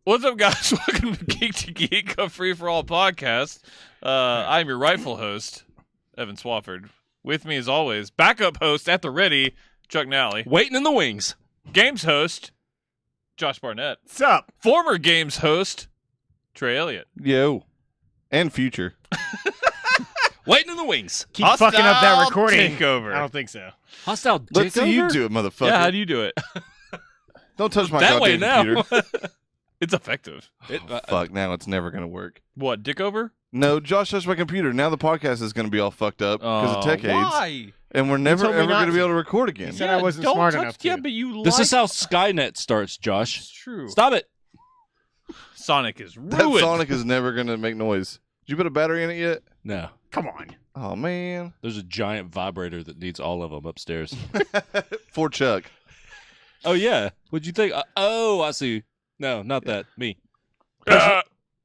What's up, guys? Welcome to Geek to Geek, a free-for-all podcast. I'm your rightful host, Evan Swafford. With me, as always, backup host at the ready, Chuck Nally. Waiting in the wings. Games host, Josh Barnett. What's up? Former games host, Trey Elliott. Yo. And future. Waiting in the wings. Keep fucking up that recording. Takeover. I don't think so. Hostile Let's see you takeover? do it, motherfucker. Yeah, how do you do it? Don't touch my That way goddamn now. computer. It's effective. Fuck, now it's never going to work. What, dick over? No, Josh touched my computer. Now the podcast is going to be all fucked up because of tech aids. Why? And we're never, told me ever not going to be to. able to record again. He said I wasn't don't smart touch, enough to. Yeah, but you This like... is how Skynet starts, Josh. It's true. Stop it. Sonic is ruined. That Sonic is never going to make noise. Did you put a battery in it yet? No. Come on. Oh, man. There's a giant vibrator that needs all of them upstairs. For Chuck. Oh, yeah. What'd you think? Oh, I see. No, not that. Me.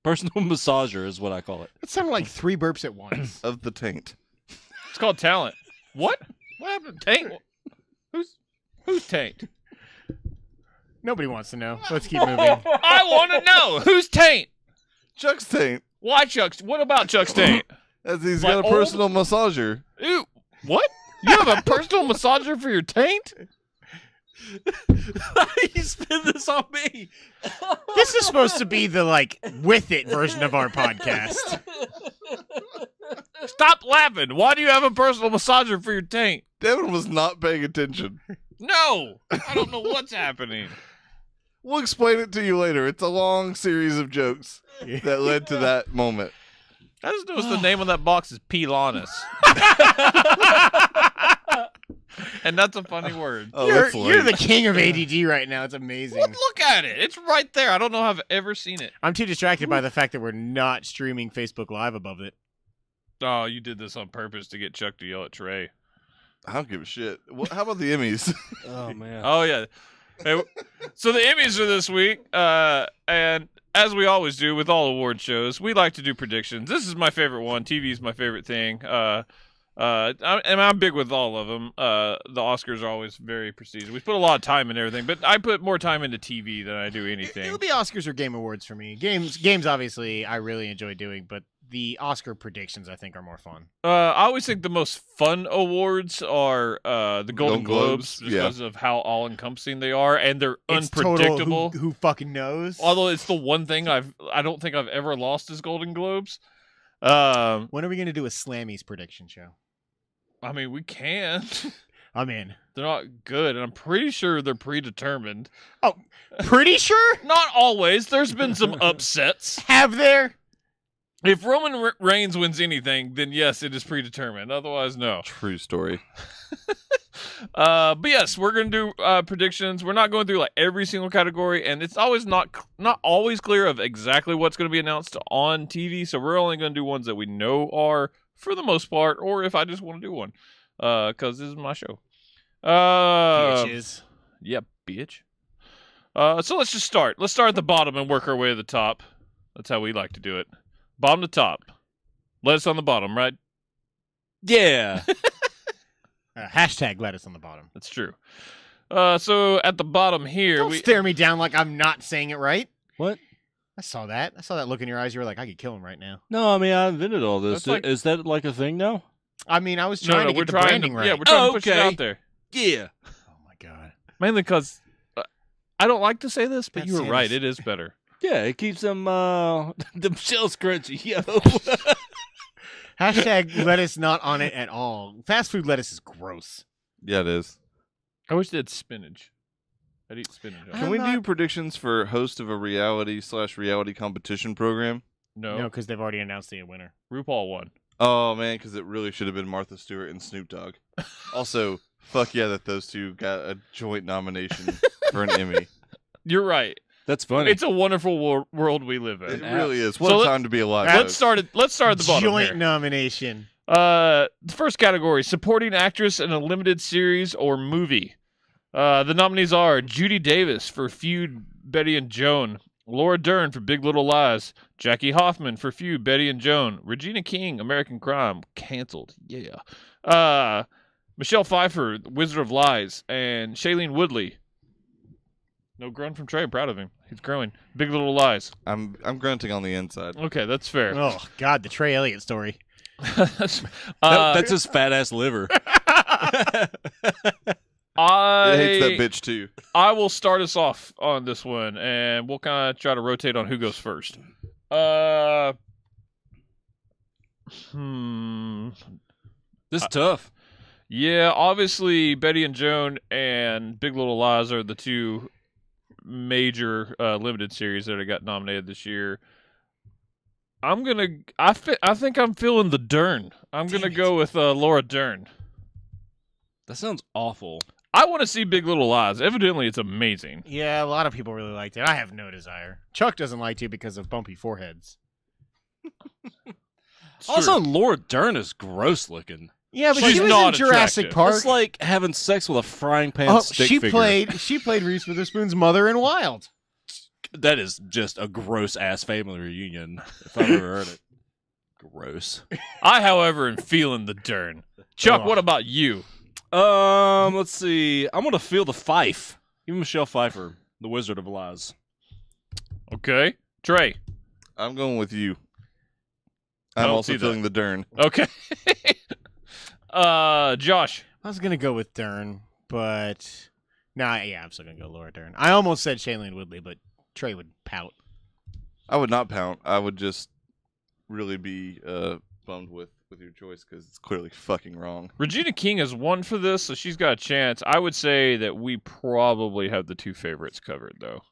Personal massager is what I call it. That sounded like 3 burps at once. Of the taint. It's called talent. What? What happened to Taint? Who's Taint? Nobody wants to know. Let's keep moving. I want to know. Who's Taint? Chuck's taint. Why Chuck's? What about Chuck's Taint? As he's My got a old- personal massager. Ew. What? You have a personal massager for your taint? You spin this on me. This is supposed to be the, with it version of our podcast. Stop laughing. Why do you have a personal massager for your taint? Devin was not paying attention. No. I don't know what's happening. We'll explain it to you later. It's a long series of jokes that led to that moment. I just noticed the name on that box is Pilanis. And that's a funny word. Oh, you're that's you're late. the king of ADD right now. It's amazing. What? Look at it. It's right there. I don't know if I've ever seen it. I'm too distracted by the fact that we're not streaming Facebook Live above it. Oh, you did this on purpose to get Chuck to yell at Trey. I don't give a shit. How about the Emmys? Oh, man. Oh, yeah. Hey, so the Emmys are this week, and as we always do with all award shows, we like to do predictions. This is my favorite one. TV is my favorite thing. I'm big with all of them. The Oscars are always very prestigious. We put a lot of time in everything, but I put more time into TV than I do anything. It'll be Oscars or Game Awards for me. Games obviously I really enjoy doing, but the Oscar predictions I think are more fun. I always think the most fun awards are the Golden Globes, just yeah. because of how all-encompassing they are, and they're It's unpredictable. total who fucking knows? Although it's the one thing I don't think I've ever lost is Golden Globes. When are we going to do a Slammies prediction show? I mean, we can. I'm in. They're not good, and I'm pretty sure they're predetermined. Oh, pretty sure? Not always. There's been some upsets. Have there? If Roman Reigns wins anything, then yes, it is predetermined. Otherwise, no. True story. But yes, we're gonna do predictions. We're not going through like every single category, and it's always not always clear of exactly what's going to be announced on TV. So we're only going to do ones that we know are, for the most part, or if I just want to do one, because this is my show. Bitches. Yep, bitch. So let's just start. Let's start at the bottom and work our way to the top. That's how we like to do it. Bottom to top. Lettuce on the bottom, right? Yeah. Hashtag lettuce on the bottom. That's true. So at the bottom here, Don't we stare me down like I'm not saying it right. What? I saw that. I saw that look in your eyes. You were like, I could kill him right now. No, I mean, I invented all this. That's like- Is that like a thing now? I mean, I was trying to we're get the trying branding right. Yeah, we're trying Oh, to push it okay. out there. Yeah. Oh my god. Mainly because I don't like to say this, but That you were sounds- right. It is better. Yeah, it keeps them, them shells crunchy, yo. Hashtag lettuce not on it at all. Fast food lettuce is gross. Yeah, it is. I wish they had spinach. I'd eat spinach. I'm Can we do not- predictions for host of a reality/reality competition program? No, No, because they've already announced the winner. RuPaul won. Oh, man, because it really should have been Martha Stewart and Snoop Dogg. Also, fuck yeah that those two got a joint nomination for an Emmy. You're right. That's funny. It's a wonderful world we live It in. really is. What So a let- time to be alive. Let's start at the bottom Joint here. nomination. The first category: supporting actress in a limited series or movie. The nominees are Judy Davis for Feud, Betty and Joan; Laura Dern for Big Little Lies; Jackie Hoffman for Feud, Betty and Joan; Regina King, American Crime, canceled. Yeah. Michelle Pfeiffer, Wizard of Lies; and Shailene Woodley. No grunt from Trey. I'm proud of him. He's growing. Big Little Lies. I'm grunting on the inside. Okay, that's fair. Oh God, the Trey Elliott story. That's his fat ass liver. I It hates that bitch too. I will start us off on this one, and we'll kind of try to rotate on who goes first. This is tough. Yeah, obviously Betty and Joan and Big Little Lies are the two major limited series that got nominated this year. I think I'm feeling the Dern. I'm gonna go with Laura Dern. That sounds awful. I want to see Big Little Lies. Evidently, it's amazing. Yeah, a lot of people really liked it. I have no desire. Chuck doesn't like it because of bumpy foreheads. Also, Laura Dern is gross looking. Yeah, but She's she was not in Jurassic attractive. Park. It's like having sex with a frying pan Oh, stick she figure. played Reese Witherspoon's mother in Wild. That is just a gross ass family reunion, if I've ever heard it. Gross. I, however, am feeling the Dern. Chuck, what about you? Let's see. I'm gonna feel the Fife. Even Michelle Pfeiffer, the Wizard of Lies. Okay, Trey. I'm going with you. I I'm don't also see that. feeling the Dern. Okay. Josh. I was gonna go with Dern, but I'm still gonna go Laura Dern. I almost said Shailene Woodley, but Trey would pout. I would not pout. I would just really be bummed with your choice because it's clearly fucking wrong. Regina King has won for this, so she's got a chance. I would say that we probably have the two favorites covered, though.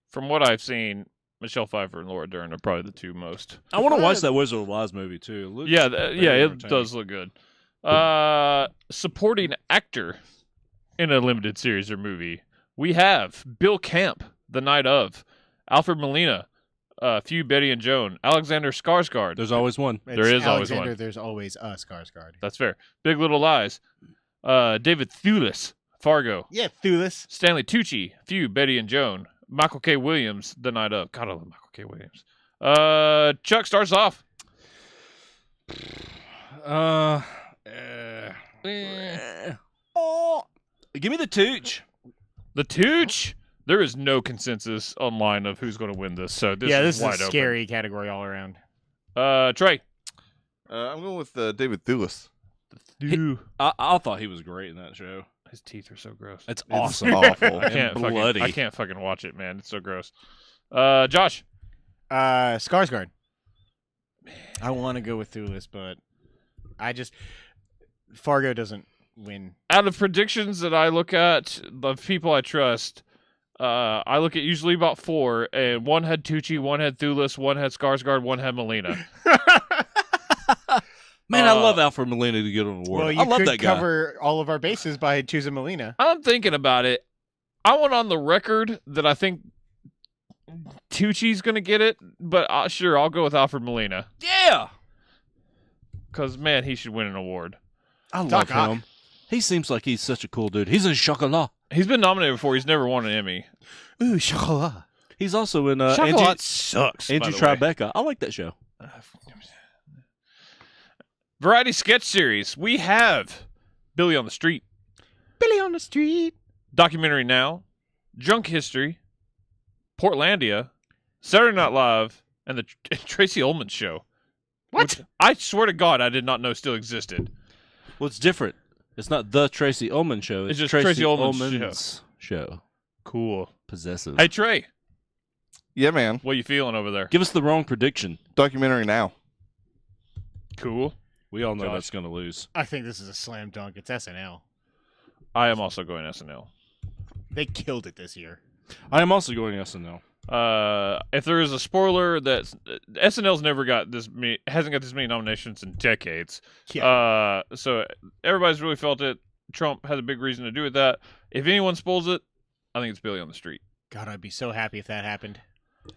From what I've seen, Michelle Pfeiffer and Laura Dern are probably the two most. I want to watch that Wizard of Lies movie too. It looks Yeah, very it entertaining. does look good. Supporting actor in a limited series or movie, we have Bill Camp, The Night Of, Alfred Molina, Few, Betty and Joan, Alexander Skarsgård. There's always one. There is always Alexander, one. There's always a Skarsgård. That's fair. Big Little Lies, David Thewlis, Fargo, Yeah, Thewlis. Stanley Tucci, Few, Betty and Joan, Michael K. Williams, The Night Of. God, I love Michael K. Williams. Chuck starts off. Give me the Tooch. The Tooch. There is no consensus online of who's going to win this, so this This is is wide a scary category all around. open. Trey. I'm going with David Thewlis. I thought he was great in that show. His teeth are so gross. It's It's awesome. awful. I can't and bloody. I can't fucking watch it, man. It's so gross. Josh. Skarsgård. I want to go with Thewlis, but Fargo doesn't win. Out of predictions that I look at, the people I trust, I look at usually about 4, and one had Tucci, one had Thewlis, one had Skarsgård, one had Molina. Man, I love Alfred Molina to get an award. Well, you I love could that guy. cover all of our bases by choosing Molina. I'm thinking about it. I went on the record that I think Tucci's going to get it, but sure, I'll go with Alfred Molina. Yeah. Because, man, he should win an award. I love Doc Ock. him. He seems like he's such a cool dude. He's in Chocolat. He's been nominated before. He's never won an Emmy. Ooh, chocolat. He's also in Chocolat sucks, by Angie the way. Tribeca. I like that show. Variety sketch series. We have Billy on the Street, Billy on the street. Documentary Now, Drunk History, Portlandia, Saturday Night Live, and the Tracy Ullman Show. What? Which I swear to God, I did not know still existed. Well, it's different. It's not the Tracy Ullman show. It's just Tracy Tracy Ullman's Ullman's show. Cool. Possessive. Hey, Trey, Yeah, man. what you feeling over there? Give us the wrong prediction. Documentary Now. Cool. We all know Josh. that's going to lose. I think this is a slam dunk. It's SNL. I am also going SNL. They killed it this year. I am also going SNL. If there is a spoiler, that SNL's never got hasn't got this many nominations in decades. Yeah. So everybody's really felt it. Trump has a big reason to do with that. If anyone spoils it, I think it's Billy on the Street. God, I'd be so happy if that happened.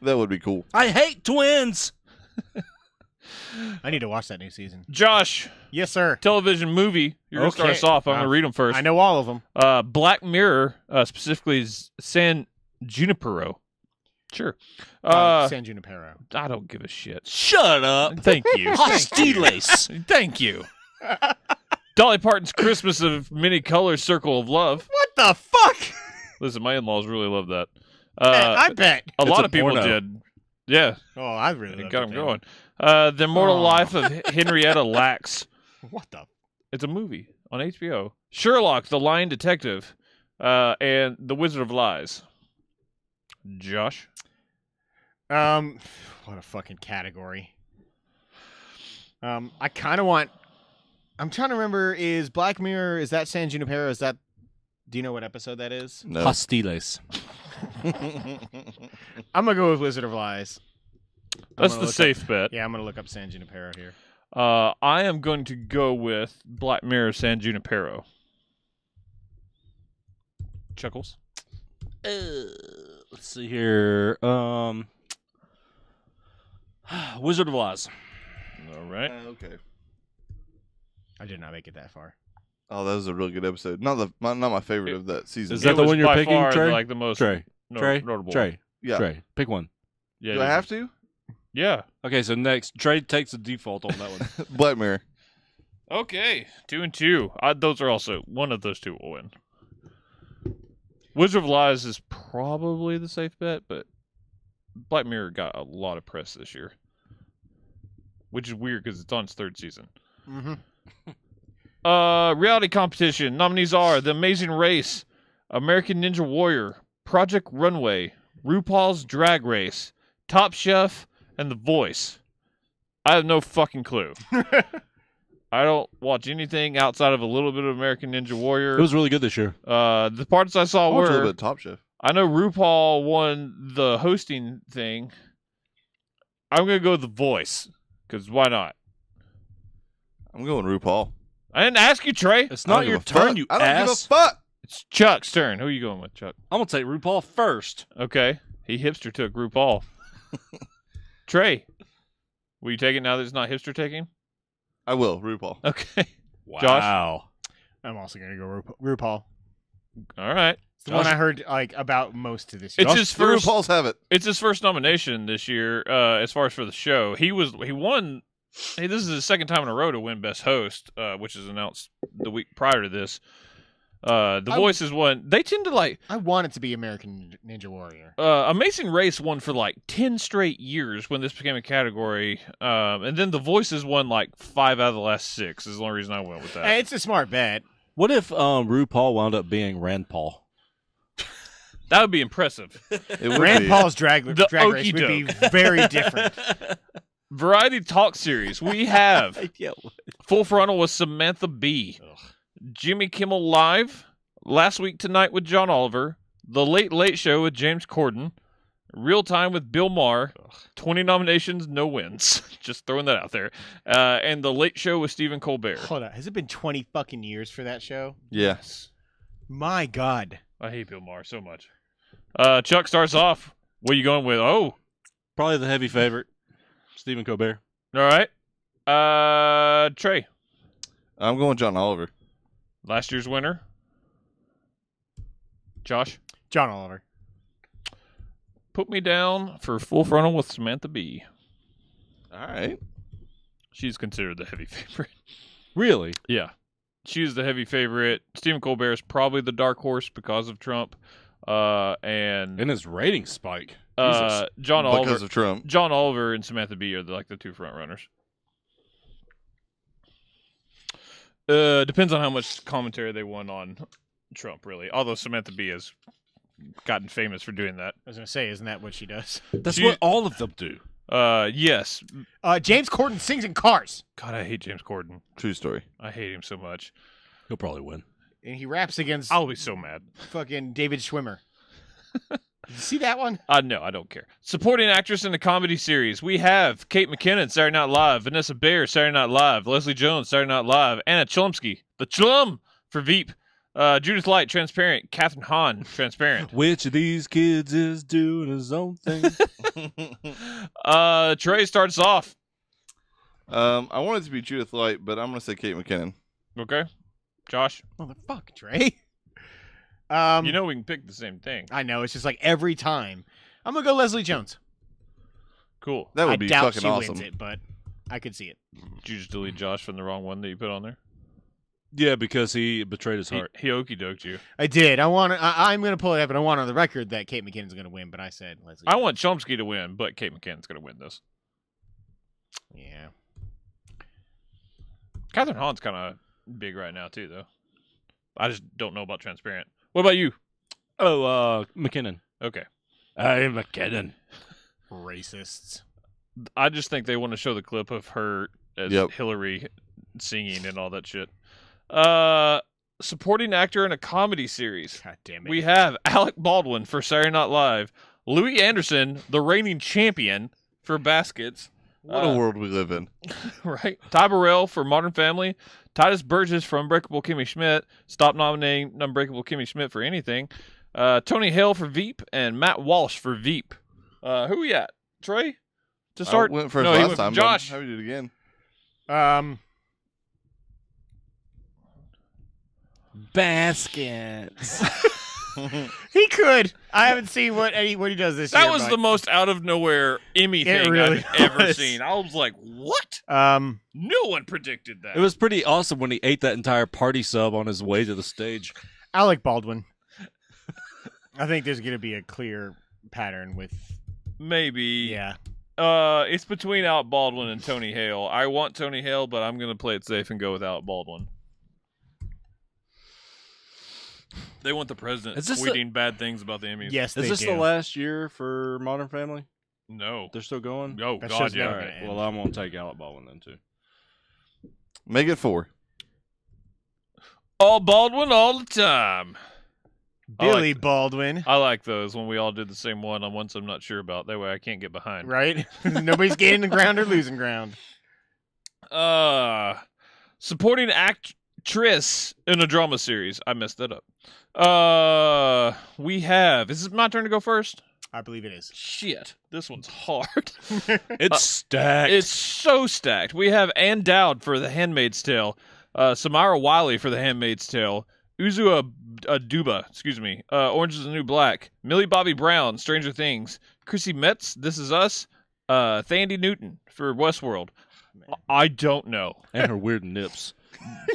That would be cool. I hate twins. I need to watch that new season. Josh, Yes, sir. television movie. You're gonna start Okay. us off. I'm gonna read them first. I know all of them. Black Mirror, specifically San Junipero. Sure. San Junipero. I don't give a shit. Shut up. Thank you. Hostiles. Thank you. Dolly Parton's Christmas of Many Colors, Circle of Love. What the fuck? Listen, my in-laws really love that. I bet. A It's lot a of people porno. did. Yeah, Oh, I really it love got it him then. going. The Immortal Oh. Life of Henrietta Lacks. What the? It's a movie on HBO. Sherlock, the Lying Detective, and The Wizard of Lies. Josh? What a fucking category. I kind of want. I'm trying to remember. Is Black Mirror? Is that San Junipero? Is that? Do you know what episode that is? No. Hostiles. I'm gonna go with Wizard of Lies. That's the safe bet. Yeah, I'm gonna look up San Junipero here. I am going to go with Black Mirror San Junipero. Chuckles? Let's see here. Wizard of Oz. All right. Okay. I did not make it that far. Oh, that was a really good episode. Not my favorite of that season. Is that It the was one you're by picking, far, Trey? like the most Trey. notable. Trey. Yeah. Trey. Pick one. Yeah, Do I have to? Yeah. Okay, so next, Trey takes the default on that one. Black Mirror. Okay. 2 and 2. Those are also one of those two will win. Wizard of Lies is probably the safe bet, but Black Mirror got a lot of press this year, which is weird because it's on its 3rd season. Mm-hmm. Reality competition nominees are The Amazing Race, American Ninja Warrior, Project Runway, RuPaul's Drag Race, Top Chef, and The Voice. I have no fucking clue. I don't watch anything outside of a little bit of American Ninja Warrior. It was really good this year. The parts I saw I watched a little were, bit of Top Chef. I know RuPaul won the hosting thing. I'm going to go with The Voice, because why not? I'm going RuPaul. I didn't ask you, Trey. It's I don't not give your a turn, fuck. you I don't give a ass. fuck. It's Chuck's turn. Who are you going with, Chuck? I'm going to take RuPaul first. Okay. He hipster took RuPaul. Trey, will you take it now that it's not hipster taking? I will. RuPaul. Okay. Wow. I'm also gonna go RuPaul. All right. It's the one I heard like about most of this year. It's his The first. RuPaul's have it. It's his first nomination this year, as far as for the show. He won. Hey, this is his 2nd time in a row to win Best Host, which is announced the week prior to this. The Voice is one. They tend to like. I want it to be American Ninja Warrior. Amazing Race won for like 10 straight years when this became a category, and then The Voice has won like 5 out of the last 6. Is the only reason I went with that. Hey, it's a smart bet. What if RuPaul wound up being Rand Paul? That would be impressive. It would Rand be. Paul's drag The race would be okey-doke. very different. Variety Talk Series. We have Yeah. Full Frontal with Samantha Bee, Jimmy Kimmel Live, Last Week Tonight with John Oliver, The Late Late Show with James Corden, Real Time with Bill Maher, 20 nominations, no wins. Just throwing that out there. And The Late Show with Stephen Colbert. Hold on, has it been 20 fucking years for that show? Yes. My God. I hate Bill Maher so much. Chuck starts off. What are you going with? Oh, Probably the heavy favorite, Stephen Colbert. all right. Trey, I'm going John Oliver. last year's winner. Josh, John Oliver. put me down for Full Frontal with Samantha Bee. All right. She's considered the heavy favorite. Really? Yeah. She's the heavy favorite. Stephen Colbert is probably the dark horse because of Trump. And And his rating spike. John Because Oliver. of Trump. John Oliver and Samantha Bee are like the 2 front runners. Depends on how much commentary they won on Trump, really. Although Samantha Bee has gotten famous for doing that. I was gonna say, isn't that what she does? That's She- what all of them do. Yes. James Corden sings in Cars, God, I hate James Corden. True story. I hate him so much. He'll probably win. and he raps against I'll be so mad. fucking David Schwimmer. Did you see that one? No, I don't care. Supporting actress in a comedy series. We have Kate McKinnon, Saturday Night Live, Vanessa Bayer, Saturday Night Live, Leslie Jones, Saturday Night Live, Anna Chlumsky, the Chlum for Veep, Judith Light, Transparent, Katherine Hahn, Transparent. Which of these kids is doing his own thing? Trey starts off. I want it to be Judith Light, but I'm going to say Kate McKinnon. Okay. Josh, Motherfucker, Trey. you know we can pick the same thing. I know, it's just like every time. I'm gonna go Leslie Jones. Cool. That would I be doubt fucking she awesome. wins it, but I could see it. Did you just delete Josh from the wrong one that you put on there? Yeah, because he betrayed his heart. He okey doked you. I did. I'm going to pull it up, and I want on the record that Kate McKinnon's going to win, but I said Leslie. I want Chomsky to win, but Kate McKinnon's going to win this. Yeah. Catherine Hahn's kind of big right now, too, though. I just don't know about Transparent. What about you? Oh, McKinnon. Okay. Hey, McKinnon. Racists. I just think they want to show the clip of her as Yep. Hillary singing and all that shit. Supporting actor in a comedy series. God damn it. We have Alec Baldwin for Saturday Night Live, Louis Anderson, the reigning champion for Baskets, What a world we live in. right? Ty Burrell for Modern Family, Titus Burgess for Unbreakable Kimmy Schmidt. Stop nominating Unbreakable Kimmy Schmidt for anything. Tony Hale for Veep and Matt Walsh for Veep. Who we at? Trey? To start? I went first no, he last went time. Josh. How do we do it again? Baskets. He could. I haven't seen what he does this year. That was the most out of nowhere Emmy thing really I've ever was. seen. I was like, what? Um, No one predicted that. It was pretty awesome when he ate that entire party sub on his way to the stage. Alec Baldwin. I think there's going to be a clear pattern with. Maybe. Yeah. It's between Alec Baldwin and Tony Hale. I want Tony Hale, but I'm going to play it safe and go with Alec Baldwin. They want the president Is this tweeting bad things about the Emmys. Yes, Is they this do. the last year for Modern Family? No. They're still going? Oh, That God, show's yeah. never All gonna right. end. Well, I'm going to take Alec Baldwin then, too. Make it 4. All Baldwin all the time. Billy Baldwin. I like those when we all did the same one on ones I'm not sure about. That way I can't get behind. Right? Nobody's gaining the ground or losing ground. Supporting actress in a drama series. I messed that up. We have. Is it my turn to go first? I believe it is. Shit, this one's hard. It's stacked. It's so stacked. We have Ann Dowd for The Handmaid's Tale, Samara Wiley for The Handmaid's Tale, Uzu Aduba, Orange is the New Black, Millie Bobby Brown, Stranger Things, Chrissy Metz, This Is Us, Thandie Newton for Westworld. I don't know. And her weird nips.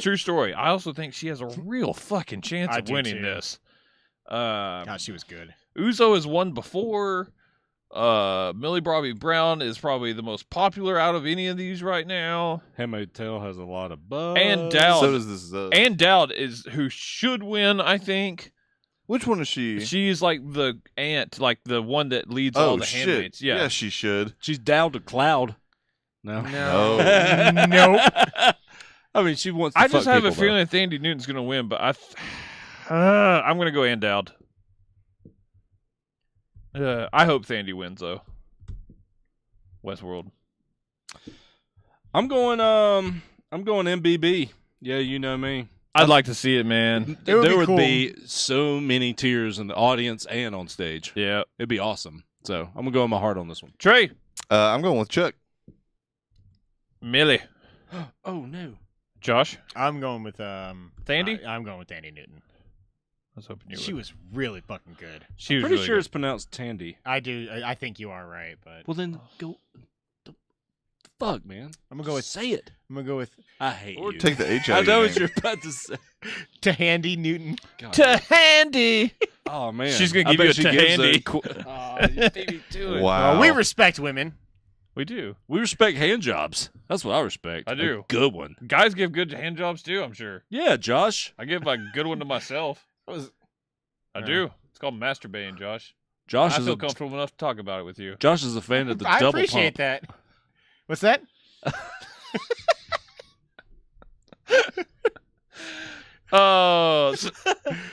True story. I also think she has a real fucking chance I of do winning too. this. God, she was good. Uzo has won before. Millie Bobby Brown is probably the most popular out of any of these right now. Handmaid's Tale has a lot of buzz. And Dowd. So does This Is Us. Ann Dowd is who should win, I think. Which one is she? She's like the aunt, like the one that leads all the shit. handmaids. Yeah. Yeah, she should. She's Dowd to Cloud. No. No. Nope. I mean, she wants to I just fuck have a people, though. feeling Thandie Newton's going to win, but I'm going to go Ann Dowd. I hope Thandie wins, though. Westworld. I'm going MBB. Yeah, you know me. I'd like to see it, man. It would there be would cool. be so many tears in the audience and on stage. Yeah. It'd be awesome. So I'm gonna go with my heart on this one. Trey. I'm going with Chuck. Millie. Oh no. Josh. I'm going with Thandie? I'm going with Thandie Newton. I was hoping you would. She was really fucking good. She was Pretty really sure good. it's pronounced Tandy. I do. I think you are right, but Well then go. The fuck, man. I'm gonna go with. Say it. I'm gonna go with I hate Or you. take the H I out know of what your you're about to say. Handy Newton. God. To Handy. Oh man. She's gonna I give you bet a she gives Handy. Oh, you beat me to it. Wow. Well, we respect women. We do. We respect hand jobs. That's what I respect. I do. A good one. Guys give good hand jobs too, I'm sure. Yeah, Josh. I give a good one to myself. I Yeah. do. It's called masturbating, Josh. Josh I is feel a comfortable enough to talk about it with you. Josh is a fan of the I double appreciate pump. that. What's that?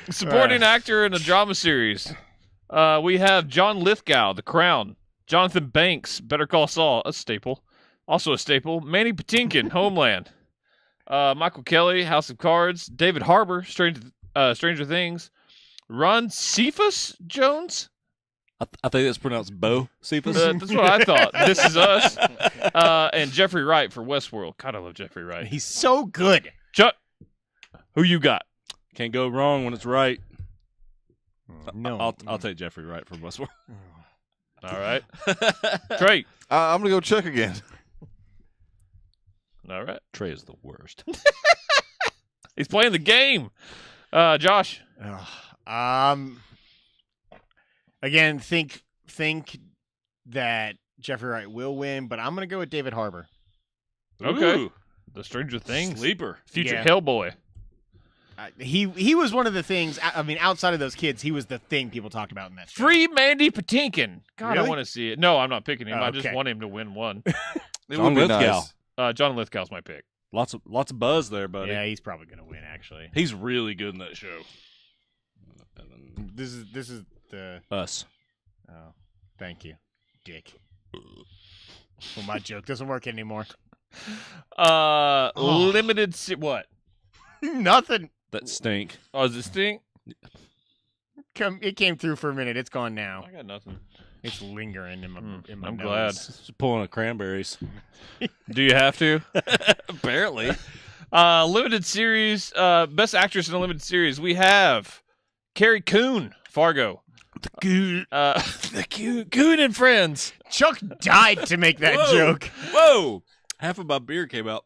Supporting actor in a drama series. We have John Lithgow, The Crown. Jonathan Banks, Better Call Saul, a staple. Also a staple. Manny Patinkin, Homeland. Michael Kelly, House of Cards. David Harbour, Stranger Things. Ron Cephas Jones? I think that's pronounced Bo Cephas. That's what I thought. This Is Us. And Jeffrey Wright for Westworld. God, I love Jeffrey Wright. He's so good. Chuck, who you got? Can't go wrong when it's right. No, I'll take Jeffrey Wright from Westworld. All right. Trey. I'm going to go Chuck again. All right. Trey is the worst. He's playing the game. Josh. Again, think that Jeffrey Wright will win, but I'm gonna go with David Harbour. Okay. Ooh, The Stranger Things. sleeper. Future Yeah. Hellboy. He was one of the things. I mean, outside of those kids, he was the thing people talked about in that show. Free Mandy Patinkin. God, I Really? want to see it. No, I'm not picking him. Oh, I just okay. want him to win one. It John would be Lithgow. nice. John Lithgow's my pick. Lots of buzz there, buddy. Yeah, he's probably gonna win. Actually, He's really good in that show. this is the. Us. Oh, thank you, Dick. Well, my joke doesn't work anymore. Limited. What? Nothing. That stink. Oh, is it stink? It came through for a minute. It's gone now. I got nothing. It's lingering in my. I'm nose. glad. Just pulling a cranberries. Do you have to? Apparently. Limited series. Best actress in a limited series. We have Carrie Coon, Fargo. The Coon and Friends. Chuck died to make that Whoa. joke. Whoa! Half of my beer came out.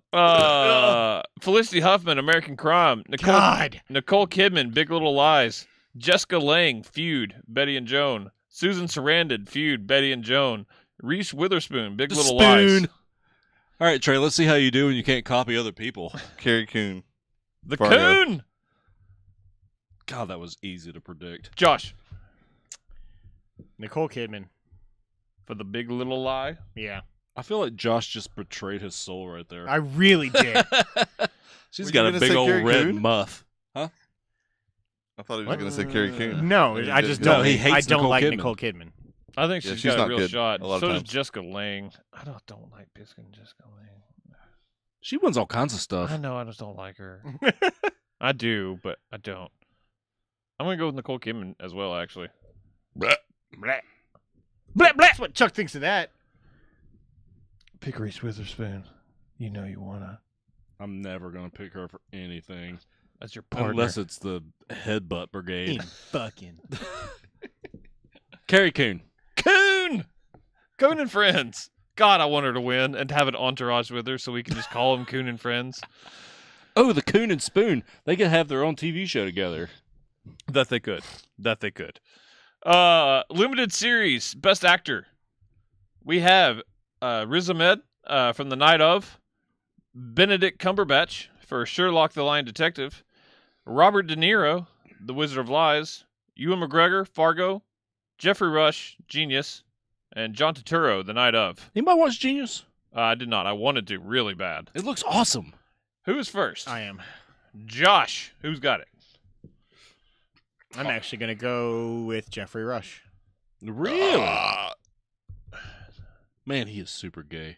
Felicity Huffman, American Crime. God. Nicole Kidman, Big Little Lies. Jessica Lange, Feud, Betty and Joan. Susan Sarandon, Feud, Betty and Joan. Reese Witherspoon, Big Little Lies. All right, Trey, let's see how you do when you can't copy other people. Carrie Coon. The Fargo. Coon. God, that was easy to predict. Josh, Nicole Kidman. for the Big Little Lie. Yeah, I feel like Josh just betrayed his soul right there. I really did. She's Were you got a gonna big say old Carrie red Coon? muff. I thought he was What? going to say Carrie Coon. No, And he I did just go. don't. he hates I don't Nicole like Kidman. Nicole Kidman. I think Yeah, she's she's got a not real good shot. a lot of So does times. Jessica Lange. I don't like Jessica Lange. She wins all kinds of stuff. I know, I just don't like her. I do, but I don't. I'm gonna go with Nicole Kidman as well, actually. Blah. Blah, blah. That's what Chuck thinks of that. Pick Reese Witherspoon. You know you wanna. I'm never going to pick her for anything. That's your partner. Unless it's the headbutt brigade. Fucking. Carrie Coon. Coon and Friends. God, I want her to win and have an entourage with her so we can just call them Coon and Friends. Oh, the Coon and Spoon. They could have their own TV show together. That they could. Limited series, best actor. We have Riz Ahmed from The Night Of, Benedict Cumberbatch for Sherlock the Lion Detective, Robert De Niro, The Wizard of Lies, Ewan McGregor, Fargo, Jeffrey Rush, Genius, and John Turturro, The Night Of. Anybody watch Genius? I did not. I wanted to really bad. It looks awesome. Who is first? I am. Josh. Who's got it? I'm actually gonna go with Jeffrey Rush. Really? Man, he is super gay.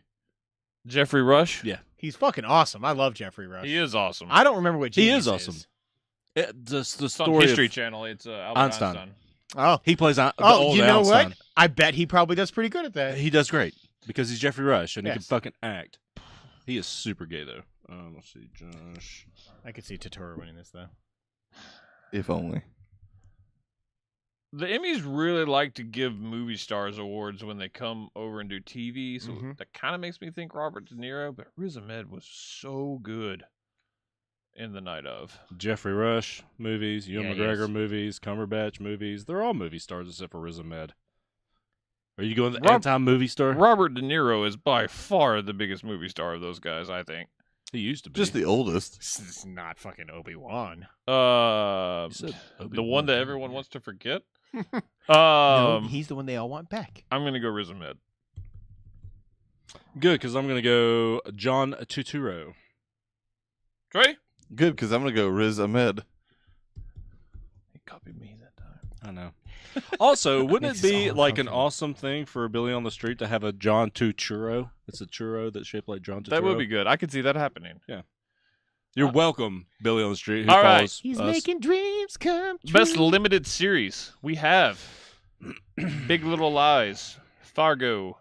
Jeffrey Rush? Yeah. He's fucking awesome. I love Jeffrey Rush. He is awesome. I don't remember what He Genius is awesome. The It's on story History of Channel. It's Albert Einstein. Einstein. Oh, he plays the oh, old you know Einstein. what? I bet he probably does pretty good at that. He does great because he's Jeffrey Rush and he can Yes. fucking act. He is super gay though. Let's see, Josh. I could see Turturro winning this though. If only. The Emmys really like to give movie stars awards when they come over and do TV, so Mhm. that kind of makes me think Robert De Niro, but Riz Ahmed was so good in The Night Of. Jeffrey Rush movies, Ewan Yeah, he McGregor is. movies, Cumberbatch movies. They're all movie stars except for Riz Ahmed. Are you going the Rob- anti-movie star? Robert De Niro is by far the biggest movie star of those guys, I think. He used to be. Just the oldest. This is not fucking Obi-Wan. You said The one that everyone wants to forget. No, he's the one they all want back. I'm gonna go Riz Ahmed. Good, because I'm going to go John Turturro. Trey? Good, because I'm going to go Riz Ahmed. He copied me that time. I know. Also, wouldn't Makes it us be all like an uncomfortable. awesome thing for Billy on the Street to have a John Turturro? It's a churro that's shaped like John Turturro. That would be good. I could see that happening. You're welcome, Billy on the Street. Who All right. calls He's us. making dreams come true. Best limited series. We have Big Little Lies, Fargo,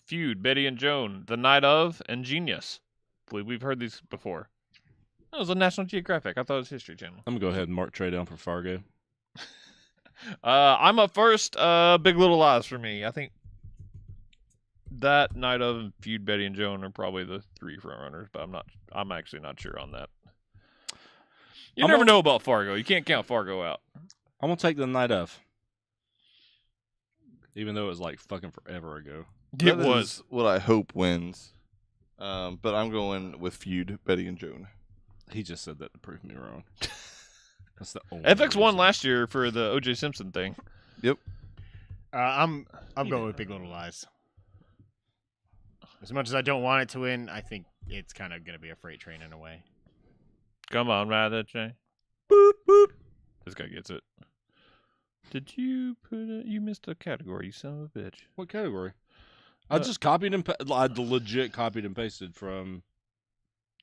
Feud, Betty and Joan, The Night Of, and Genius. I believe we've heard these before. That was on National Geographic. I thought it was History Channel. I'm going to go ahead and mark Trey down for Fargo. I'm up first. Big Little Lies for me. I think that Night Of and Feud, Betty and Joan are probably the three front runners, but I'm actually not sure on that. You never know about Fargo. You can't count Fargo out. I'm gonna take The Night Of, even though it was like fucking forever ago. It That was. is what I hope wins. But I'm going with Feud, Betty and Joan. He just said that to prove me wrong. That's the only FX won reason. last year for the O.J. Simpson thing. Yep. I'm going with Big Little Lies. As much as I don't want it to win, I think it's kind of going to be a freight train in a way. Come on, ride that train. Boop, boop. This guy gets it. Did you put it? You missed a category, you son of a bitch. What category? I just copied and I legit copied and pasted from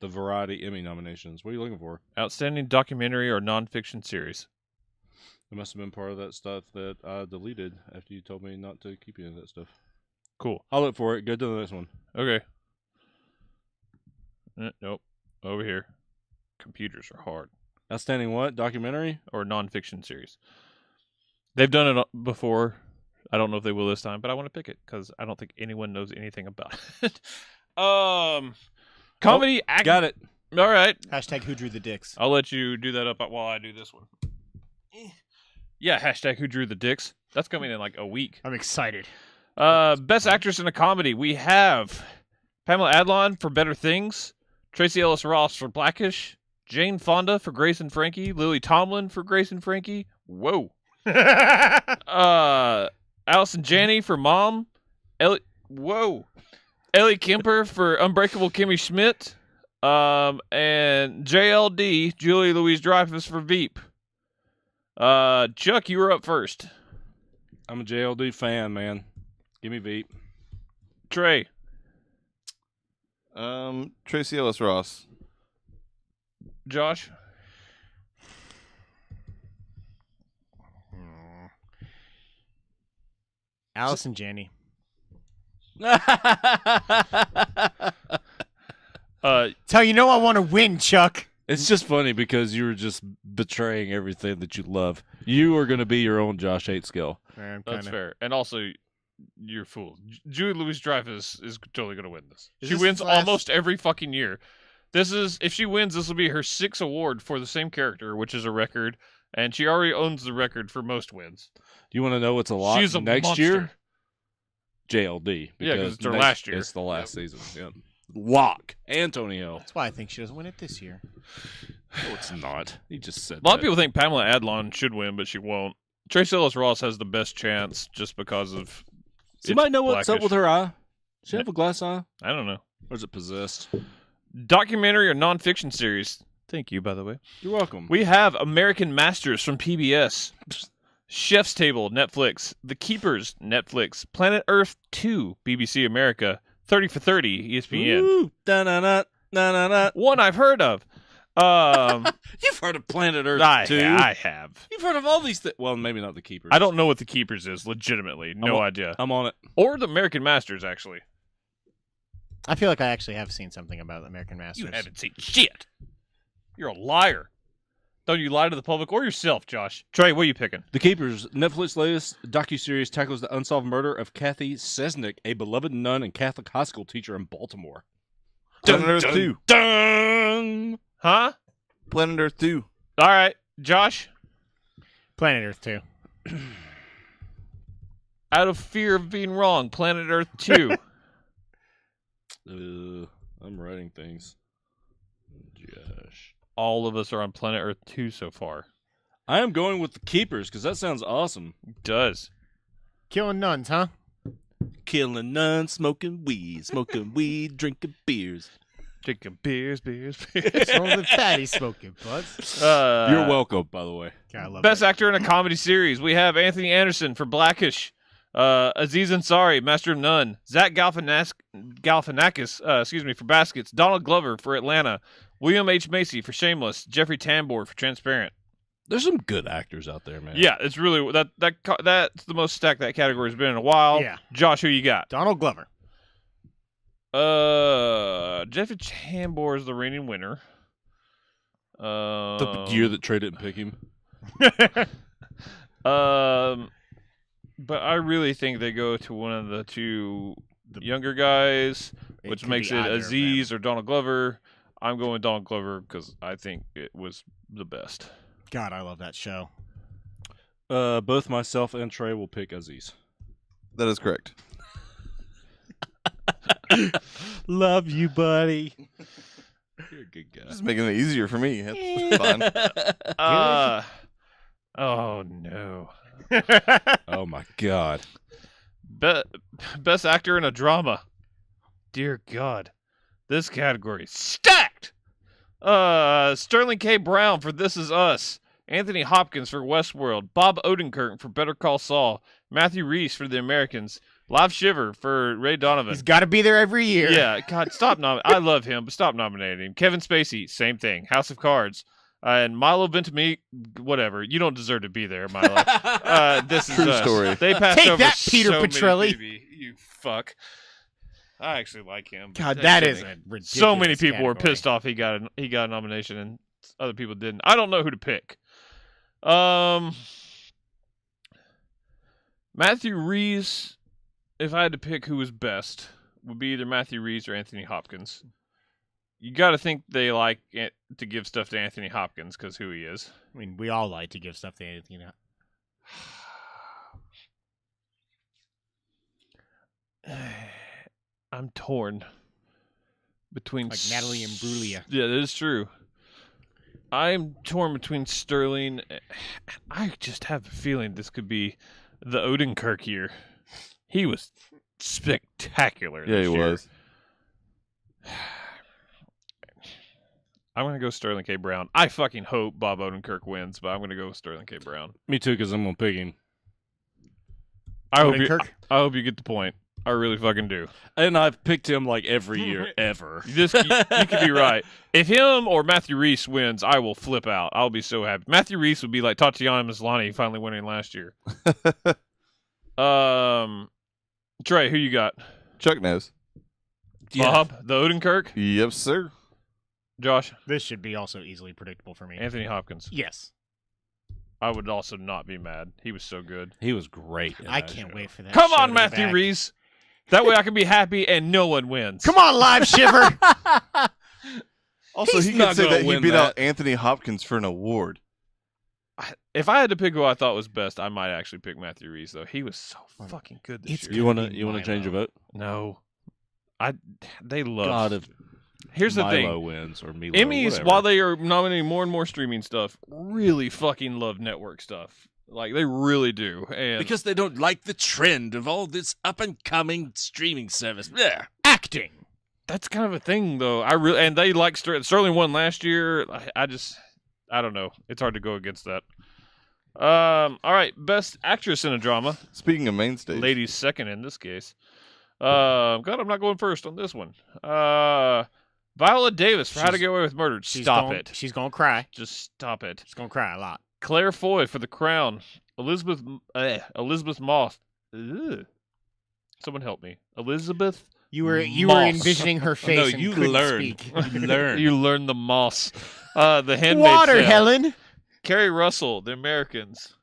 the Variety Emmy nominations. What are you looking for? Outstanding documentary or nonfiction series. It must have been part of that stuff that I deleted after you told me not to keep any of that stuff. Cool. I'll look for it. Go to the next one. Okay. Nope. Over here. Computers are hard. Outstanding what? Documentary? Or nonfiction series. They've done it before. I don't know if they will this time, but I want to pick it because I don't think anyone knows anything about it. Comedy. Got it. All right. Hashtag Who Drew the Dicks. I'll let you do that up while I do this one. Yeah, hashtag Who Drew the Dicks. That's coming in like a week. I'm excited. Best actress in a comedy. We have Pamela Adlon for Better Things, Tracy Ellis Ross for Blackish, Jane Fonda for Grace and Frankie, Lily Tomlin for Grace and Frankie. Whoa. Allison Janney for Mom. Ellie Kemper for Unbreakable Kimmy Schmidt. And JLD, Julie Louise-Dreyfus for Veep. Chuck, you were up first. I'm a JLD fan, man. Give me Veep. Trey. Tracy Ellis Ross. Josh. Allison Janney. Tell you know I want to win, Chuck. It's just funny because you were just betraying everything that you love. You are going to be your own Josh Hateskill. That's fair. And also, you're a fool. Julie Louise-Dreyfus is totally going to win this. Is She this wins the last- almost every fucking year. If she wins, this will be her 6th award for the same character, which is a record. And she already owns the record for most wins. You want to know what's a lot She's a next monster. year? JLD. Yeah, 'cause it's her next- last year. It's the last season. Yep. Lock. Antonio. That's why I think she doesn't win it this year. No, it's not. He just said A lot that. of people think Pamela Adlon should win, but she won't. Tracy Ellis Ross has the best chance just because of. Somebody know what's up Blackish. with her eye? Does she have a glass eye? I don't know. Or is it possessed? Documentary or nonfiction series. Thank you, by the way. You're welcome. We have American Masters from PBS, Chef's Table, Netflix, The Keepers, Netflix, Planet Earth 2, BBC America, 30 for 30, ESPN. Ooh, da-na-na, na-na-na. One I've heard of. You've heard of Planet Earth too. I have. You've heard of all these things. Well, maybe not The Keepers. I don't know what The Keepers is, legitimately. No idea. I'm on it. Or the American Masters, actually. I feel like I actually have seen something about the American Masters. You haven't seen shit. You're a liar. Don't you lie to the public or yourself, Josh. Trey, what are you picking? The Keepers, Netflix latest docuseries tackles the unsolved murder of Kathy Sesnick, a beloved nun and Catholic high school teacher in Baltimore. Planet Earth 2. Dun! Huh? Planet Earth 2. All right. Josh? Planet Earth 2. Out of fear of being wrong, Planet Earth 2. I'm writing things. Josh. All of us are on Planet Earth 2 so far. I am going with The Keepers because that sounds awesome. It does. Killing nuns, huh? Killing nuns, smoking weed, drinking beers. Drinking beers. Some of the fatty smoking butts. You're welcome, by the way. God, I love Best it. actor in a comedy series. We have Anthony Anderson for Blackish, Aziz Ansari, Master of None, Zach Galifianakis, for Baskets, Donald Glover for Atlanta, William H. Macy for Shameless, Jeffrey Tambor for Transparent. There's some good actors out there, man. Yeah, it's really that's the most stacked that category has been in a while. Yeah. Josh, who you got? Donald Glover. Jeffrey Tambor is the reigning winner. The year that Trey didn't pick him. But I really think they go to one of the two younger guys, which could makes be it either of Aziz or Donald Glover. I'm going Donald Glover because I think it was the best. God, I love that show. Both myself and Trey will pick Aziz. That is correct. Love you, buddy. You're a good guy. Just making it easier for me. That's fine. Oh no. Oh my God. Best actor in a drama. Dear God, this category is stacked. Sterling K. Brown for This Is Us. Anthony Hopkins for Westworld. Bob Odenkirk for Better Call Saul. Matthew Rhys for The Americans. Live Shiver for Ray Donovan. He's got to be there every year. Yeah, God, stop I love him, but stop nominating him. Kevin Spacey, same thing. House of Cards. And Milo Ventimiglia, whatever. You don't deserve to be there, Milo. This is True us. story. They passed Take over that, Peter so Petrelli. many people. You fuck. I actually like him. God, that is a ridiculous So many people were category. pissed off he got a nomination and other people didn't. I don't know who to pick. Matthew Rhys, if I had to pick who was best, would be either Matthew Rhys or Anthony Hopkins. You got to think they like it to give stuff to Anthony Hopkins because who he is. I mean, we all like to give stuff to Anthony. I'm torn between Like Natalie Imbruglia. Yeah, that is true. I'm torn between Sterling. I just have a feeling this could be the Odenkirk year. He was spectacular. Yeah, this he year. was. I'm going to go Sterling K. Brown. I fucking hope Bob Odenkirk wins, but I'm going to go with Sterling K. Brown. Me too, because I'm going to pick him. I Odenkirk? hope you get the point. I really fucking do. And I've picked him like every year ever. You could be right. If him or Matthew Rhys wins, I will flip out. I'll be so happy. Matthew Rhys would be like Tatiana Maslany finally winning last year. Trey, who you got? Chuck knows. Bob, the Odenkirk? Yep, sir. Josh? This should be also easily predictable for me. Anthony Hopkins. Yes. I would also not be mad. He was so good. He was great. I can't wait for that. Come show on, to be Matthew back. Rhys. That way I can be happy and no one wins. Come on, Live Shiver. Also, He's he not could say gonna that he win beat out that. Anthony Hopkins for an award. If I had to pick who I thought was best, I might actually pick Matthew Rhys, though. He was so fucking good this It's year. You want to Milo. change your vote? No. They love... God, if Here's the Milo thing. wins or Milo, Emmys, whatever. while they are nominating more and more streaming stuff, really fucking love network stuff. Like, they really do. And because they don't like the trend of all this up and coming streaming service. Yeah. Acting. that's kind of a thing, though. And they like Sterling won last year. I don't know. It's hard to go against that. All right, best actress in a drama. Speaking of main stage, Ladies second in this case. God, I'm not going first on this one. Viola Davis for How to Get Away with Murder. Stop it. She's gonna cry. Just stop it. She's gonna cry a lot. Claire Foy for The Crown. Elizabeth Moss. Ugh. Someone help me. Elizabeth. You were Moss. envisioning her face. No, and you couldn't learn. speak. You learn. You learn the Moss. The Handmaid's Water, Tale. Helen. Carrie Russell, The Americans.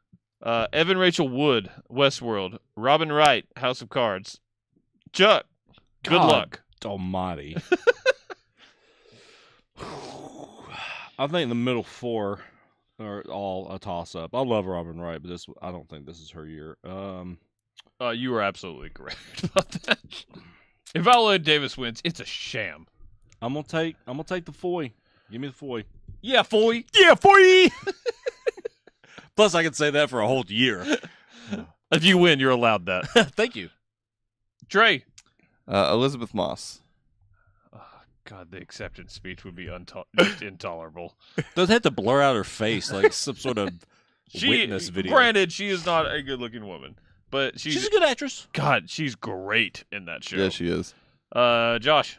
Evan Rachel Wood, Westworld. Robin Wright, House of Cards. Chuck, good God luck. Almighty. I think the middle four are all a toss-up. I love Robin Wright, but I don't think this is her year. You were absolutely correct about that. If Viola Davis wins, it's a sham. I'm gonna take the Foy. Give me the Foy. Yeah, Foy. Yeah, for you. Plus, I can say that for a whole year. If you win, you're allowed that. Thank you. Trey. Elizabeth Moss. Oh, God, the acceptance speech would be just intolerable. Doesn't have to blur out her face like some sort of witness video. Granted, she is not a good-looking woman, but She's a good actress. God, she's great in that show. Yeah, she is. Josh.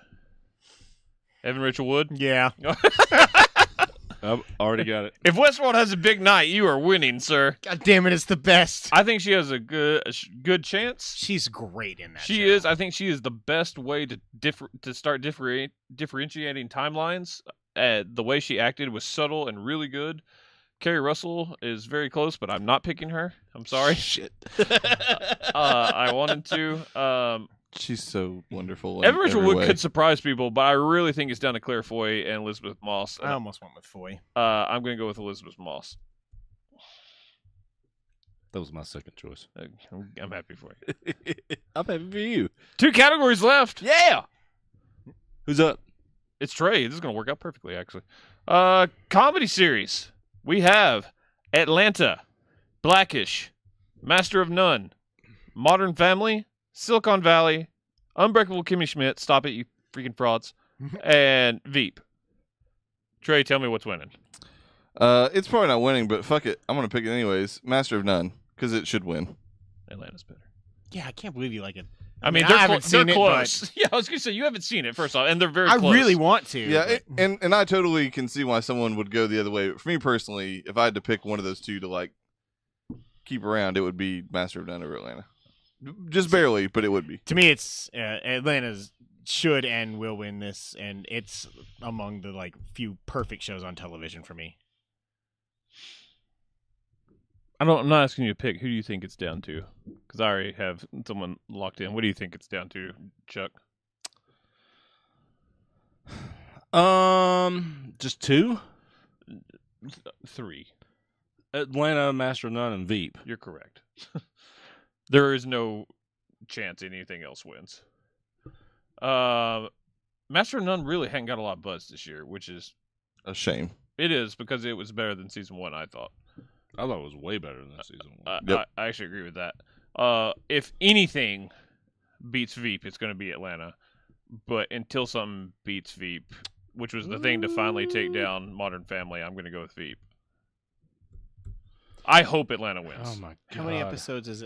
Evan Rachel Wood. Yeah. I've already got it. If Westworld has a big night, you are winning, sir. God damn it, it's the best. I think she has a good chance. She's great in that. She show. is. I think she is the best way to start differentiating timelines. The way she acted was subtle and really good. Carrie Russell is very close, but I'm not picking her. I'm sorry. Shit. I wanted to. She's so wonderful. in Everett every Wood way. could surprise people, but I really think it's down to Claire Foy and Elizabeth Moss. I almost went with Foy. I'm going to go with Elizabeth Moss. That was my second choice. I'm happy for you. I'm happy for you. 2 categories left. Yeah. Who's up? It's Trey. This is going to work out perfectly, actually. Comedy series. We have Atlanta, Blackish, Master of None, Modern Family, Silicon Valley, Unbreakable Kimmy Schmidt, stop it, you freaking frauds, and Veep. Trey, tell me what's winning. It's probably not winning, but fuck it. I'm going to pick it anyways. Master of None, because it should win. Atlanta's better. Yeah, I can't believe you like it. I mean, I haven't they're seen it, close. Yeah, I was going to say, you haven't seen it, first off, and they're very I close. really want to. Yeah, but- and I totally can see why someone would go the other way. But for me personally, if I had to pick one of those two to like keep around, it would be Master of None over Atlanta. Just barely, but it would be. To me, it's Atlanta's should and will win this, and it's among the like few perfect shows on television for me. I'm not asking you to pick. Who do you think it's down to? Because I already have someone locked in. What do you think it's down to, Chuck? Just 2. 3. Atlanta, Master of None, and Veep. You're correct. There is no chance anything else wins. Master of None really hadn't got a lot of buzz this year, which is A shame. it is because it was better than season 1. I thought. I thought it was way better than season 1. Yep. I actually agree with that. If anything beats Veep, it's going to be Atlanta. But until something beats Veep, which was the thing to finally take down Modern Family, I'm going to go with Veep. I hope Atlanta wins. Oh my god! How many episodes is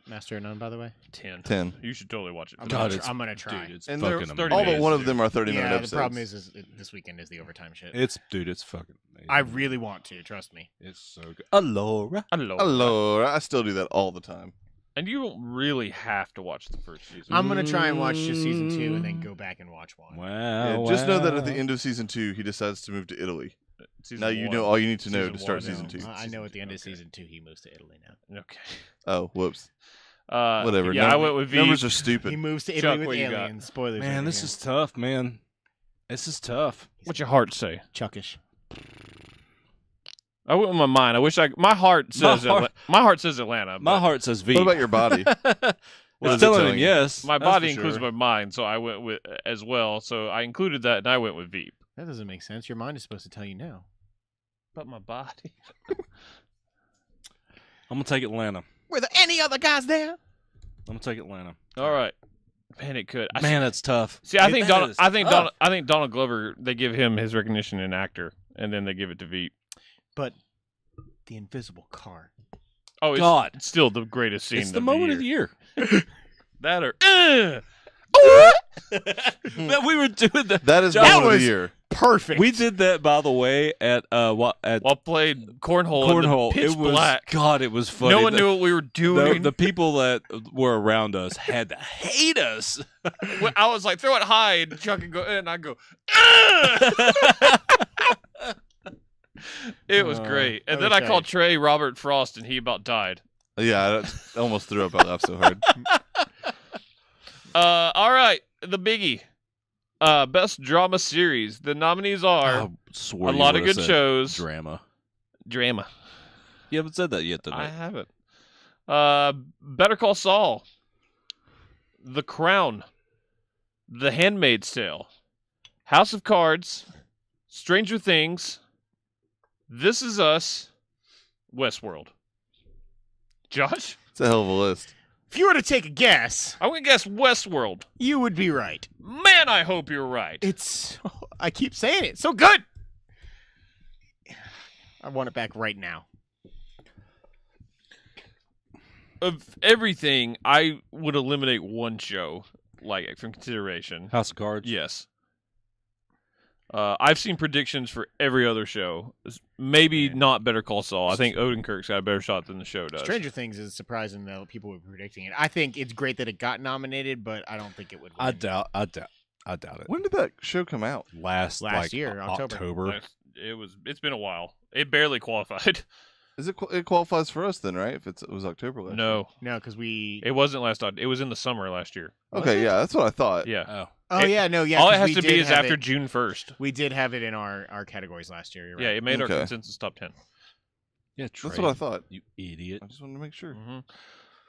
Master of None, by the way? 10. 10. You should totally watch it. I'm gonna try. Dude, it's And fucking they're 30 amazing. All but minutes, one of dude. them are 30-minute Yeah, episodes. the problem is this weekend is the overtime shit. It's fucking amazing. I really want to, trust me. It's so good. Allora. Hello, I still do that all the time. And you don't really have to watch the first season. I'm gonna try and watch just season 2 and then go back and watch 1. Wow. Yeah, just know that at the end of season 2, he decides to move to Italy. Season Now you 1. know all you need to know Season to start 1, season no. 2. I know at the end of Okay. season 2 he moves to Italy now. Okay. Oh, whoops. Uh, Whatever. Yeah, I went with Veep. Numbers are He stupid. moves to Chuck, Italy what with you got? aliens. Spoilers. Man, over this here. is tough, man. This is tough. What's your heart say? Chuckish. I went with my mind. I wish my heart says my heart says Atlanta. My but heart says Veep. What about your body? What It's is it telling telling him you? yes. my that's body for includes sure. my mind, so I went with as well. So I included that, and I went with Veep. That doesn't make sense. Your mind is supposed to tell you no. But my body. I'm gonna take Atlanta. Were there any other guys there? I'm gonna take Atlanta. All right, man, it could. Man, that's tough. See, I Dude, think that Donald. is I think tough. Donald. I think Donald Glover. They give him his recognition in actor, and then they give it to Veep. But the invisible car. Oh, it's God. still the greatest scene. It's the moment of the year. That or Man, we were doing that. That is That moment of was- the year. Perfect. We did that, by the way, at while played cornhole. cornhole. Pitch It was black. God. It was funny. No one The- knew what we were doing. The people that were around us had to hate us. When I was like, throw it high, and Chuck would go, and I go. "Ah!" It was great, and I then wish I called Trey Robert Frost, and he about died. Yeah, I almost threw up. I laughed so hard. All right, the biggie, best drama series. The nominees are I swore a you lot of would've good said shows. Drama. Drama. You haven't said that yet I tonight. haven't. Better Call Saul, The Crown, The Handmaid's Tale, House of Cards, Stranger Things, This Is Us, Westworld. Josh, It's a hell of a list. If you were to take a guess, I'm gonna guess Westworld. you would be right. Man, I hope you're right. It's. I keep saying it. So good. I want it back right now. Of everything, I would eliminate one show, like from consideration. House of Cards. Yes. I've seen predictions for every other show. Maybe not Better Call Saul. I think Odenkirk's got a better shot than the show does. Stranger Things is surprising that people were predicting it. I think it's great that it got nominated, but I don't think it would win. I doubt it. When did that show come out? Last year, October. October. It's been a while. It barely qualified. It qualifies for us then, right? If it was October last year. No, No, because we. it wasn't last. It was in the summer last year. Okay, yeah, that's what I thought. Yeah. Oh. Oh It- yeah, no, yeah. All it 'cause has we to be did is have after it- June 1st. We did have it in our categories last year. You're right. Yeah, it made our Okay. consensus top 10. Yeah, Trey, That's what I thought. You idiot. I just wanted to make sure. Mm-hmm.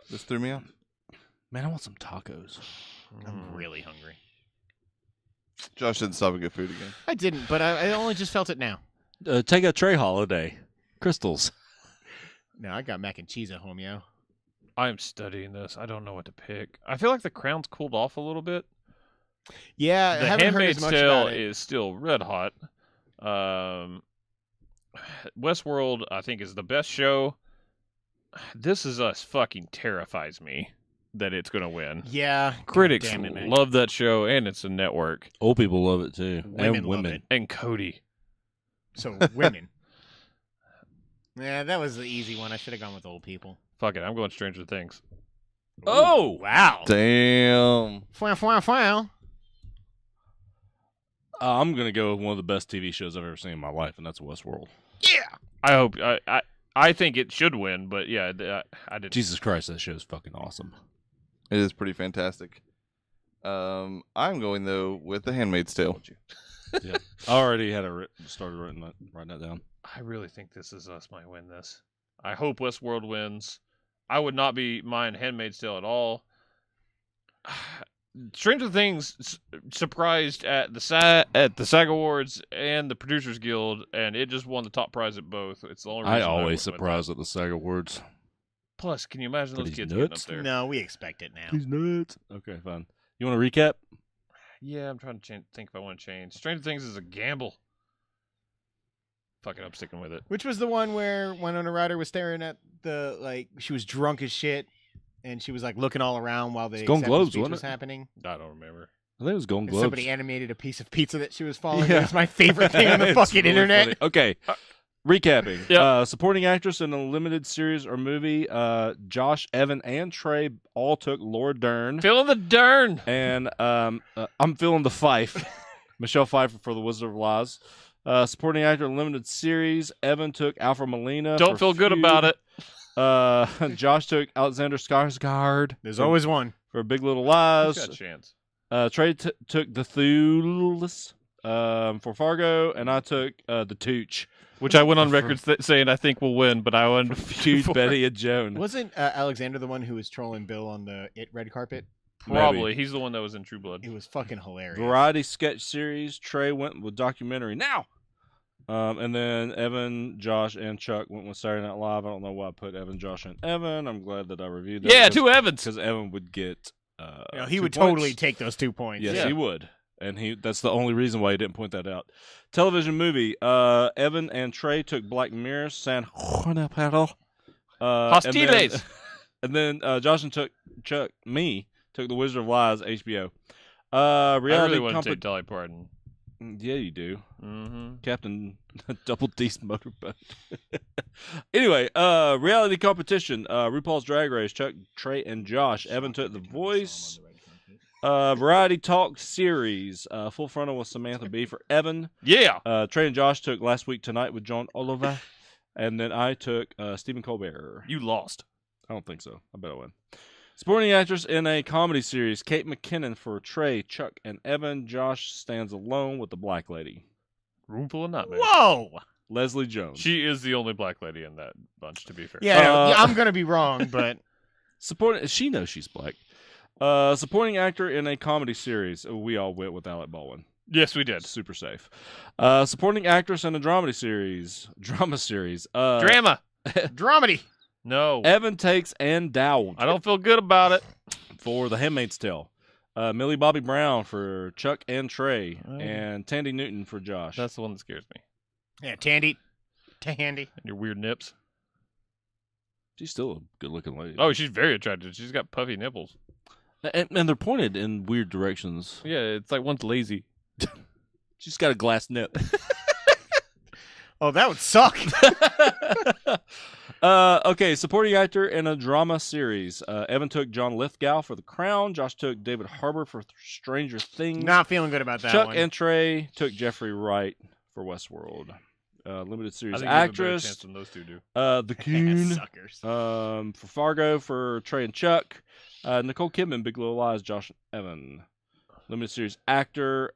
This threw me off. Man, I want some tacos. I'm really hungry. Josh didn't stop at get food again. I didn't, but I only just felt it now. Take a Trey holiday. Crystals. No, I got mac and cheese at home, yo. I am studying this. I don't know what to pick. I feel like The Crown's cooled off a little bit. Yeah, I The haven't heard Handmaid's as much Tale about it. is still red hot. Westworld, I think, is the best show. This Is Us fucking terrifies me that it's going to win. Yeah, Critics damn it, man. love that show, and it's a network. Old people love it too. Women and love women. it. And Cody. So women. Yeah, that was the easy one. I should have gone with old people. Fuck it, I'm going Stranger Things. Oh! Wow. Damn. Fwah, fwah, fwah. I'm going to go with one of the best TV shows I've ever seen in my life, and that's Westworld. I hope. I think it should win, but yeah, I didn't. Jesus Christ, that show's fucking awesome. It is pretty fantastic. I'm going though with The Handmaid's Tale. Yeah. I already had started writing that down. I really think This Is Us might win this. I hope Westworld wins. I would not be mind Handmaid's Tale at all. Stranger Things surprised at the SAG Awards and the Producers Guild, and it just won the top prize at both. It's the only reason I I always went with surprised at the SAG Awards. that. Plus, can you imagine But those he's kids getting up nuts. there? No, we expect it now. He's nuts. Okay, fine. You want to recap? Yeah, I'm trying to think if I want to change. Stranger Things is a gamble. Fuck it, I'm sticking with it. Which was the one where Winona Ryder was staring at she was drunk as shit, and she was like looking all around while the It's Golden acceptance Globes, speech wasn't was it? happening. I don't remember. I think it was Golden And Globes. somebody animated a piece of pizza that she was following. Yeah. It's my favorite thing on the It's fucking really internet. funny. Okay. Recapping. Yeah. Supporting actress in a limited series or movie, Josh, Evan, and Trey all took Laura Dern. Feeling the Dern. And I'm feeling the Fife. Michelle Pfeiffer for The Wizard of Oz. Supporting actor in limited series, Evan took Alfred Molina. Don't for feel good Feud. about it. Josh took Alexander Skarsgård There's always one. for Big Little Who's Lies. got a chance? Trey took the Thulis for Fargo, and I took the Tooch. Which I went on record saying I think will win, but I wanted to Huge feud Betty and Joan. Wasn't Alexander the one who was trolling Bill on the red carpet? Probably. Maybe. He's the one that was in True Blood. It was fucking hilarious. Variety sketch series. Trey went with documentary. Now! And then Evan, Josh, and Chuck went with Saturday Night Live. I don't know why I put Evan, Josh, and Evan. I'm glad that I reviewed that. Yeah, two Evans. Because Evan would get He 2 would points. totally take those 2 points. Yes, Yeah. he would. And that's the only reason why he didn't point that out. Television movie. Evan and Trey took Black Mirror, San Juanapero. Hostiles. And then Josh and Chuck, me, took The Wizard of Lies, HBO. I Reality really want to compa- take Dolly Parton. Yeah, you do. Mm-hmm. Captain Double D's motorboat. Anyway, reality competition. RuPaul's Drag Race. Chuck, Trey, and Josh. Evan took The Voice. Variety Talk series. Full Frontal with Samantha B for Evan. Yeah. Trey and Josh took Last Week Tonight with John Oliver. And then I took Stephen Colbert. You lost. I don't think so. I bet I win. Supporting actress in a comedy series. Kate McKinnon for Trey, Chuck, and Evan. Josh stands alone with the Black Lady. Roomful of nutmegs. Whoa! Leslie Jones. She is the only black lady in that bunch, to be fair. Yeah, no, yeah, I'm gonna be wrong, but She knows she's black. Supporting actor in a comedy series. We all went with Alec Baldwin. Yes, we did. Super safe. Supporting actress in a drama series. Drama. dramedy. No. Evan takes Ann Dowd I don't feel good about it. for The Handmaid's Tale. Millie Bobby Brown for Chuck and Trey. Oh. And Tandy Newton for Josh. That's the one that scares me. Yeah, Tandy. And your weird nips. She's still a good-looking lady. Oh, she's very attractive. She's got puffy nipples. And they're pointed in weird directions. Yeah, it's like one's lazy. She's got a glass nip. Oh, that would suck. Okay, supporting actor in a drama series. Evan took John Lithgow for The Crown. Josh took David Harbour for Stranger Things. Not feeling good about that Chuck one. and Trey took Jeffrey Wright for Westworld. limited I series think you have a better actress. chance than those two do. The Coon. Suckers. For Fargo for Trey and Chuck. Nicole Kidman, Big Little Lies, Josh and Evan. Limited series actor,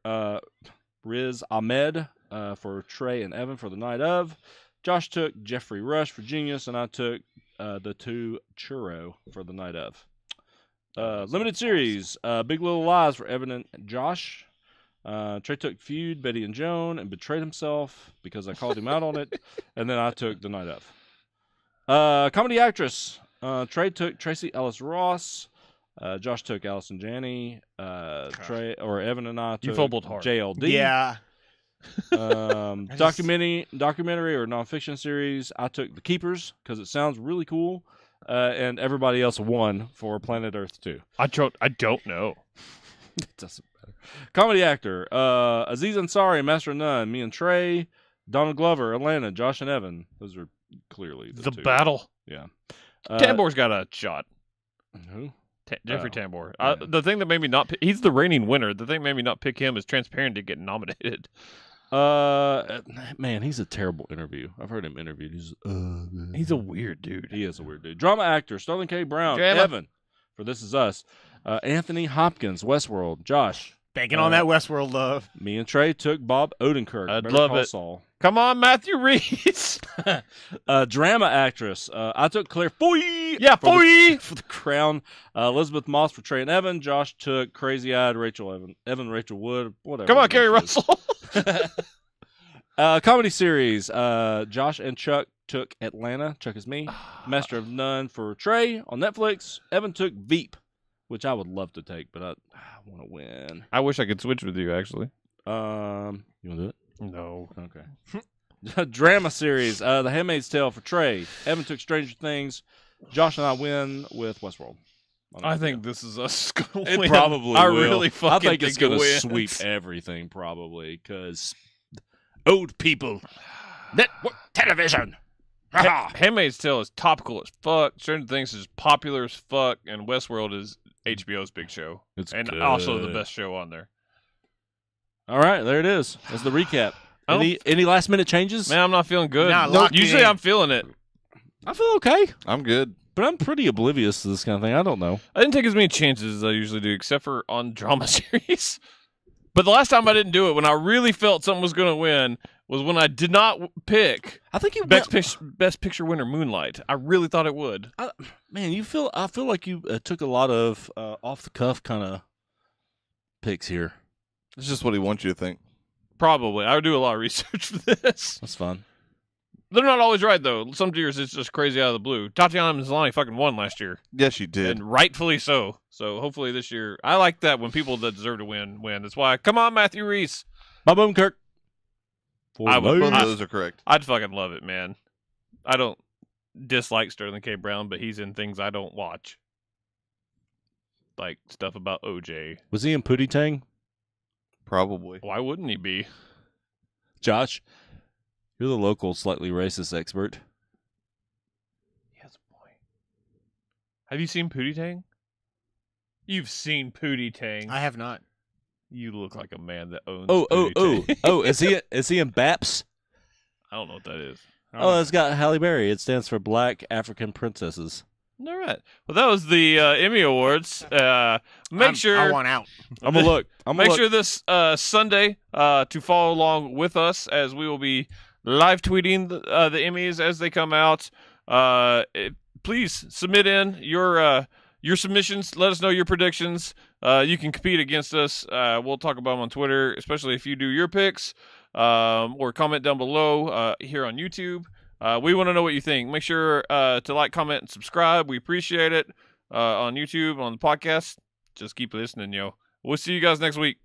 Riz Ahmed for Trey and Evan for The Night Of. Josh took Jeffrey Rush for Genius, and I took the two Churro for The Night Of. Limited series, Big Little Lies for Evan and Josh. Trey took Feud, Betty and Joan, and betrayed himself because I called him out on it. And then I took The Night Of. Comedy actress, Trey took Tracy Ellis Ross. Josh took Allison Janney. Evan and I took You fumbled hard. JLD. Yeah. Documentary or nonfiction series, I took The Keepers because it sounds really cool. And everybody else won for Planet Earth 2. I don't know. It doesn't matter. Comedy actor, Aziz Ansari, Master of None, me and Trey, Donald Glover, Atlanta, Josh and Evan. Those are clearly the two. Battle. Yeah. Tambor's got a shot. Who? Jeffrey Oh, Tambor. yeah. The thing that made me not pick, he's the reigning winner. The thing that made me not pick him is Transparent didn't get nominated. Man, he's a terrible interview. I've heard him interviewed. He's a weird dude. He is a weird dude. Drama actor, Sterling K. Brown, Drama. Evan, for This Is Us. Anthony Hopkins, Westworld, Josh. Banking on that Westworld love. Me and Trey took Bob Odenkirk. I'd Better love Call it. Saul. Come on, Matthew Reese. Drama actress. I took Claire Foy. Yeah, for the- Foy. for the Crown. Elizabeth Moss for Trey and Evan. Josh took Crazy Eyed Rachel Rachel Wood. Whatever. Come on, Kerry her name is. Russell. Comedy series. Josh and Chuck took Atlanta. Chuck is me. Master of None for Trey on Netflix. Evan took Veep, which I would love to take, but I want to win. I wish I could switch with you, actually. You want to do it? No. Okay. Drama series. The Handmaid's Tale for Trey. Evan took Stranger Things. Josh and I win with Westworld. I think This Is Us. it win. probably I will. really fucking I think it's it going to wins. sweep everything, probably, because old people. Network television. Handmaid's Tale is topical as fuck. Stranger Things is popular as fuck, and Westworld is HBO's big show, It's and good. also the best show on there. All right, there it is. That's the recap. I don't- Any last minute changes? Man, I'm not feeling good. Nah, lock it Usually in. I'm feeling it. I feel okay, I'm good. but I'm pretty oblivious to this kind of thing. I don't know. I didn't take as many chances as I usually do, except for on drama series. But the last time I didn't do it, when I really felt something was going to win, was when I did not pick I think you Best Picture winner Moonlight. I really thought it would. Man, I feel like you took a lot of off the cuff kind of picks here. It's just what he wants you to think. Probably. I would do a lot of research for this. That's fun. They're not always right, though. Some years it's just crazy out of the blue. Tatiana Maslany fucking won last year. Yes, you did. And rightfully so. So hopefully this year, I like that when people that deserve to win. That's why, come on, Matthew Reese. Bob Odenkirk. I would- Both I- of those are correct. I'd fucking love it, man. I don't dislike Sterling K. Brown, but he's in things I don't watch. Like stuff about OJ. Was he in Pootie Tang? Probably. Why wouldn't he be? Josh, you're the local slightly racist expert. He has a point. Have you seen Pootie Tang? You've seen Pootie Tang. I have not. You look like a man that owns Oh, Tang. is he in BAPS? I don't know what that is. Oh, it's got Halle Berry. It stands for Black African Princesses. All right. Well, that was the Emmy Awards. Make sure I want out. I'm gonna look. Make sure this Sunday to follow along with us as we will be live tweeting the Emmys as they come out. Please submit in your submissions. Let us know your predictions. You can compete against us. We'll talk about them on Twitter, especially if you do your picks, or comment down below here on YouTube. We want to know what you think. Make sure to like, comment, and subscribe. We appreciate it on YouTube, on the podcast. Just keep listening, yo. We'll see you guys next week.